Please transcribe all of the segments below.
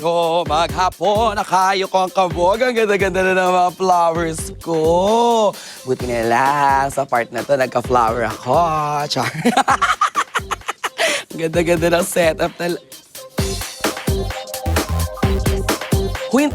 Maghapon, nakayo ko ang kabog. Ang ganda-ganda na ng mga flowers ko. Buti na lang, sa part na to, nagka-flower ako. Char. Ang ganda-ganda ng setup na... Huy,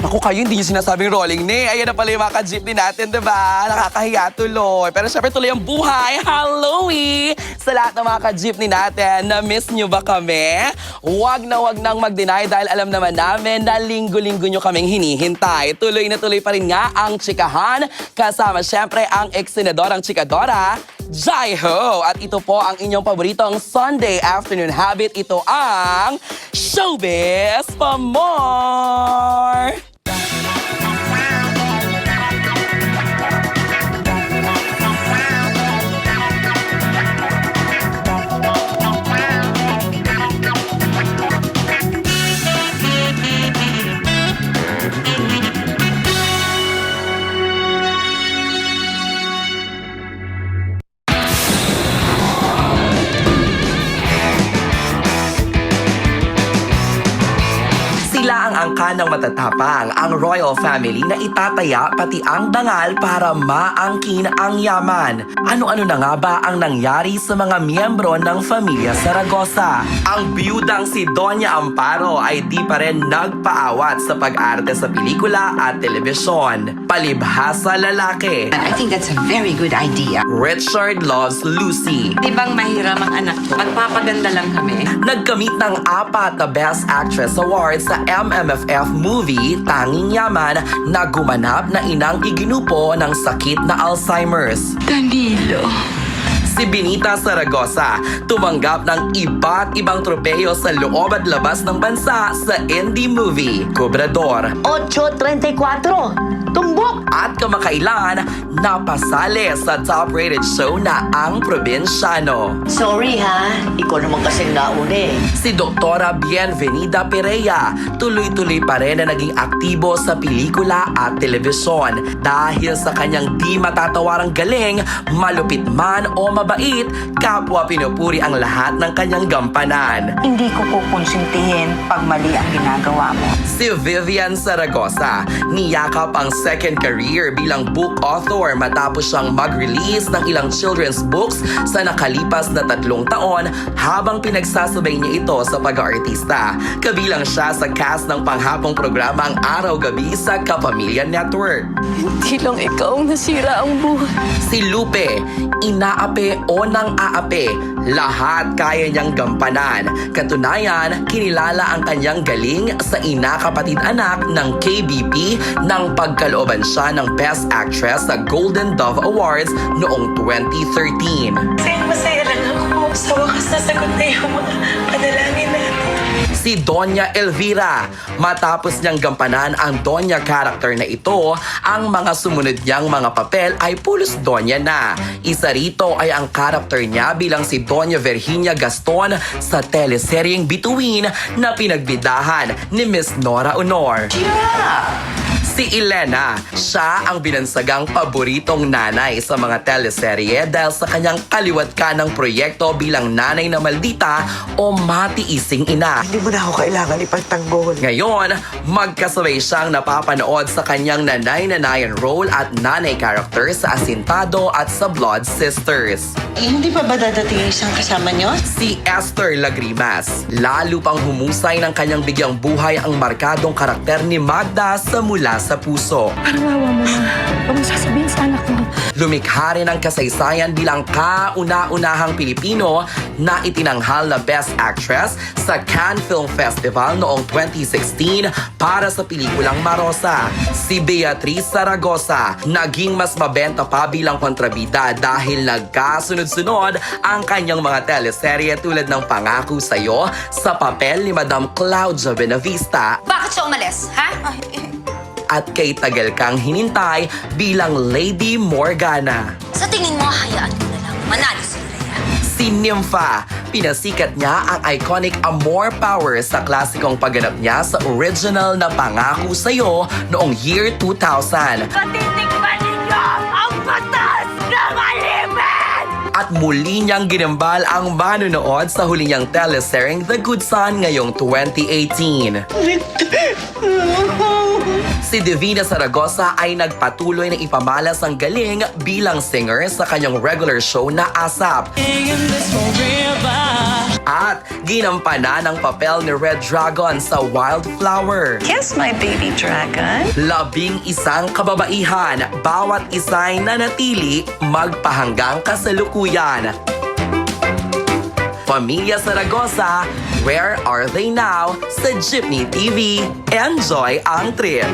naku kayo, hindi nyo sinasabing rolling ni. Ayan na pala yung mga ka-jeepney natin, diba? Nakakahiya tuloy. Pero syempre tuloy ang buhay. Hello-y! Sa lahat ng mga ka-jeepney natin, na-miss nyo ba kami? Wag nang mag-deny dahil alam naman namin na linggo-linggo nyo kaming hinihintay. Tuloy na tuloy pa rin nga ang chikahan. Kasama syempre ang ex-senadorang chikadora, Jai Ho! At ito po ang inyong paboritong Sunday afternoon habit. Ito ang Showbiz Pa More! Sila ang angka ng matatapang, ang royal family na itataya pati ang dangal para maangkin ang yaman. Ano-ano na nga ba ang nangyari sa mga miyembro ng Familia Zaragoza? Ang biyudang si Doña Amparo ay di pa rin nagpaawat sa pag-arte sa pelikula at telebisyon. Palibhasa lalaki. I think that's a very good idea. Richard loves Lucy. Di bang mahiram ang anak ko? Magpapaganda lang kami. Nagkamit ng 4 na Best Actress Awards sa MMFF movie Tanging Yaman na gumanap na inang iginupo ng sakit na Alzheimer's. Danilo. Si Benita Zaragoza tumanggap ng iba't ibang tropeyo sa loob at labas ng bansa sa indie movie Cobrador. 8.34. Tumbok! At kamakailan, napasali sa top-rated show na Ang Probinsyano. Sorry ha, ikaw naman kasing nauna eh. Si Doktora Bienvenida Perea tuloy-tuloy pa rin na naging aktibo sa pelikula at telebisyon dahil sa kanyang di matatawarang galing, malupit man o mabait, kapwa pinupuri ang lahat ng kanyang gampanan. Hindi ko kukonsintihin pag mali ang ginagawa mo. Si Vivian Zaragoza niyakap ang second career bilang book author matapos siyang mag-release ng ilang children's books sa nakalipas na 3 taon habang pinagsasabay niya ito sa pag-aartista. Kabilang siya sa cast ng panghapong programa ang Araw-Gabi sa Kapamilya Network. Hindi lang ikaw ang nasira ang buhay. Si Lupe, inaape o nang aape, lahat kaya niyang gampanan. Katunayan, kinilala ang kanyang galing sa ina-kapatid anak ng KBP nang pagkalooban siya ng Best Actress sa Golden Dove Awards noong 2013. Masaya lang ako. Sa wakas nasagot na yung mga panalangin natin. Si Doña Elvira. Matapos niyang gampanan ang Doña character na ito, ang mga sumunod niyang mga papel ay pulos Doña na. Isa rito ay ang character niya bilang si Doña Virginia Gaston sa teleseryeng Bituin na pinagbidahan ni Miss Nora Honor. Si Elena, siya ang binansagang paboritong nanay sa mga teleserye dahil sa kanyang kaliwat ka ng proyekto bilang nanay na maldita o matiising ina. Hindi mo na ako kailangan ipagtanggol. Ngayon, magkasabay siyang napapanood sa kanyang nanay-nanayan role at nanay character sa Asintado at sa Blood Sisters. Hindi pa ba dadating yung isang kasama nyo? Si Esther Lagrimas, lalo pang humusay ng kanyang bigyang buhay ang markadong karakter ni Magda sa Mula sa Puso. Parang awa mo na. Huwag mo sasabihin sa anak mo. Lumikha rin ang kasaysayan bilang kauna-unahang Pilipino na itinanghal na Best Actress sa Cannes Film Festival noong 2016 para sa pelikulang Marosa. Si Beatriz Zaragoza, naging mas mabenta pa bilang kontrabida dahil nagkasunod-sunod ang kanyang mga teleserye tulad ng Pangako Sa'yo sa papel ni Madam Claudia Benavista. Bakit siya umalis, ha? At kay tagal kang hinintay bilang Lady Morgana. Sa tingin mo, hayaan ko na lang manalo si Rhea. Si Nympha, pinasikat niya ang iconic Amor Power sa klasikong pagganap niya sa original na Pangako Sa'yo noong year 2000. Patitikman ninyo ang batas ng aliman! At muli niyang ginambal ang manunood sa huli niyang telesereng The Good Son ngayong 2018. Si Divina Zaragoza ay nagpatuloy na ipamalas ang galing bilang singer sa kanyang regular show na ASAP. At ginampanan ang papel ni Red Dragon sa Wildflower. Yes, my baby dragon. 11 kababaihan, bawat isa'y nanatili magpahanggang kasalukuyan. Pamilya Zaragoza, where are they now? Sa Jeepney TV, enjoy ang trip!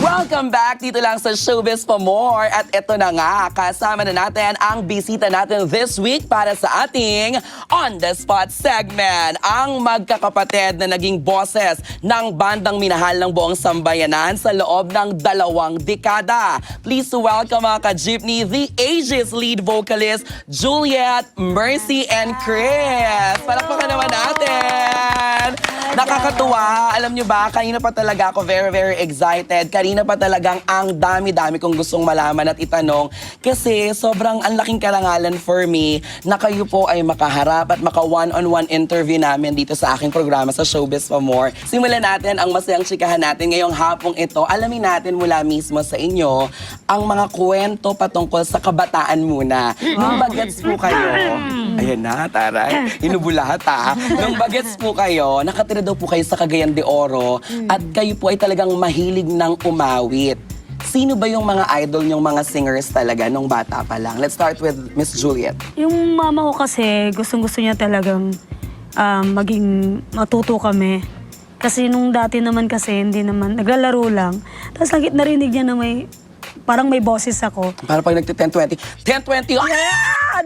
Welcome back dito lang sa Showbiz for More. At ito na nga, kasama na natin ang bisita natin this week para sa ating On The Spot segment. Ang magkakapatid na naging boses ng bandang minahal ng buong sambayanan sa loob ng 2 dekada. Please welcome mga ka-jeepney, the Aegis lead vocalist, Juliet, Mercy, and Chris. Palakpakan naman natin! Nakakatuwa. Alam nyo ba, kanina pa talaga ako very excited. Kanina pa talagang ang dami-dami kong gustong malaman at itanong. Kasi sobrang ang laking karangalan for me na kayo po ay makaharap at maka one-on-one interview namin dito sa aking programa sa Showbiz for More. Simulan natin ang masayang chikahan natin ngayong hapong ito. Alamin natin mula mismo sa inyo ang mga kwento patungkol sa kabataan muna. Nung bagets po kayo, ayan na, taray, hinubulahat ha. Nung bagets po kayo, nakatira daw po kayo sa Cagayan de Oro at kayo po ay talagang mahilig ng umawit. Sino ba yung mga idol nyong mga singers talaga nung bata pa lang? Let's start with Miss Juliet. Yung mama ko kasi, gustong-gusto niya talagang maging matuto kami. Kasi nung dati naman kasi, hindi naman, naglalaro lang. Tapos lagi narinig niya na parang may boses ako. Para pag nagti-10-20, 10-20,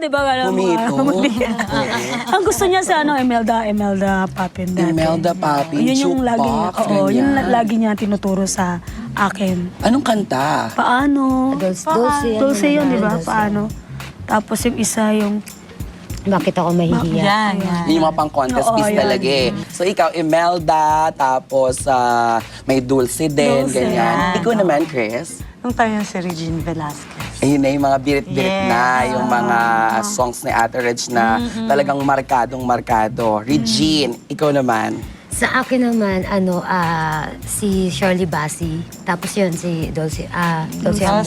Di ba? Pumito. Ang gusto niya sa Imelda Papin dati. Imelda Papi, Yun yung lagi, jukebox, yun ganyan. lagi niya tinuturo sa akin. Anong kanta? Paano? Dulce yun, di ba? Dulce. Paano? Tapos yung isa yung Bakit ako mahihiya? Yun yung mga pang-contest Oo, piece yun. talaga eh. So ikaw, Imelda, tapos may Dulce din, Dulce, ganyan. yan. Ikaw naman, Chris? Nung tayo si Regine Velasquez. Ayun na yung mga birit-birit na, yung mga songs ni Ate Reg na talagang markadong-markado. Regine, ikaw naman. Sa akin naman, si Shirley Bassey. Tapos yun, si Dulce Amor.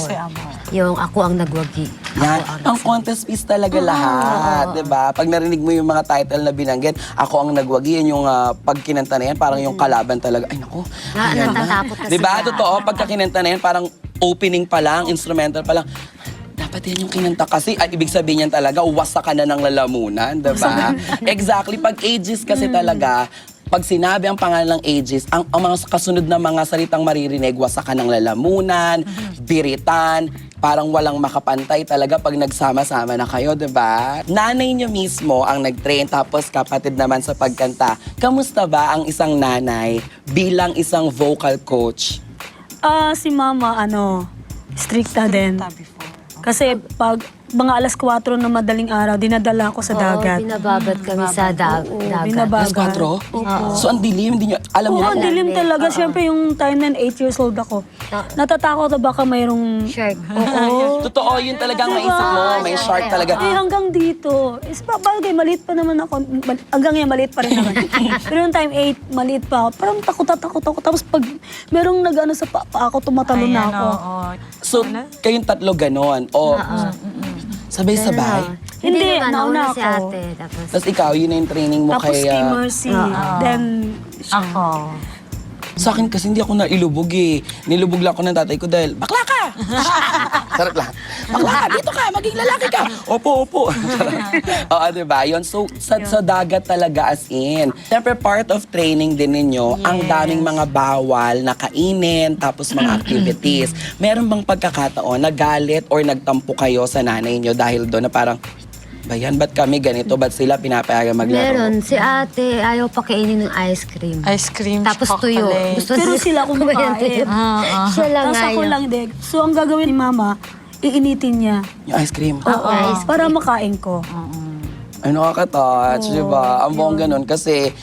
Yung Ako Ang Nagwagi. Yan. Ang contest piece talaga lahat, 'di ba? Pag narinig mo yung mga title na binanggit, Ako Ang Nagwagi, yun yung pag kinanta na yan, parang yung kalaban talaga. Ay nako. Natatakot na 'Di ba? sila. Totoo, pagka kinanta na yan, parang opening pa lang, instrumental pa lang. Dapat yan yung kinanta kasi ay, ibig sabihin yan talaga, wasak ka na ng lalamunan, 'di ba? Exactly. Pag ages kasi talaga, pag sinabi ang pangalan ng ages, ang mga kasunod na mga salitang maririnig, wasak ka ng lalamunan, biritan, parang walang makapantay talaga pag nagsama-sama na kayo, di ba? Nanay niyo mismo ang nag-train, tapos kapatid naman sa pagkanta. Kamusta ba ang isang nanay bilang isang vocal coach? si mama, stricta din. Kasi pag mga alas 4 na madaling araw, dinadala ko sa dagat. Oo, binababat kami sa dagat. Alas 4? So ang dilim, hindi niyo, alam niyo Oo, na. dilim talaga. Siyempre yung time na 8 years old ako. Natatakot na baka mayroong... Shark. Oo. Totoo, yun talagang maisip mo, may shark talaga. Eh, hanggang dito. Bagay, maliit pa naman ako. Hanggang ngayon, maliit pa rin naman. Pero yung time 8, maliit pa ako. Parang takot ako. Tapos pag merong nag-ano sa paa ako, tumatalo na ako. So, kayong tatlo ganon. O, sabay-sabay. Hindi, naman, nauna si ako. ate. Tapos, Tapos ikaw, yun na yung training mo Tapos kay... kay Mercy. Then, Ako. Sa akin kasi hindi ako nailubog eh. Nilubog lang ako ng tatay ko dahil, bakla ka! Sarap lang. Bakla ka, dito ka, maging lalaki ka. Opo. Oo, diba? Yun, so sa dagat talaga as in. Siyempre, part of training din ninyo, ang daming mga bawal na kainin, tapos mga activities. Meron bang pagkakataon na galit or nagtampo kayo sa nanay nyo dahil doon na parang, bayan, ba't kami ganito? Ba't sila pinapayagan maglaro? meron. Si ate, ayaw pa kainin ng ice cream. Ice cream, Tapos tuyo. Gusto pero sila kumakain. Siya lang Tapos ako ayaw. lang din. So, ang gagawin ni mama, iinitin niya. Yung ice cream. Oo. Para makain ko. Ay, nakaka-touch, di ba? Ang buong ganun kasi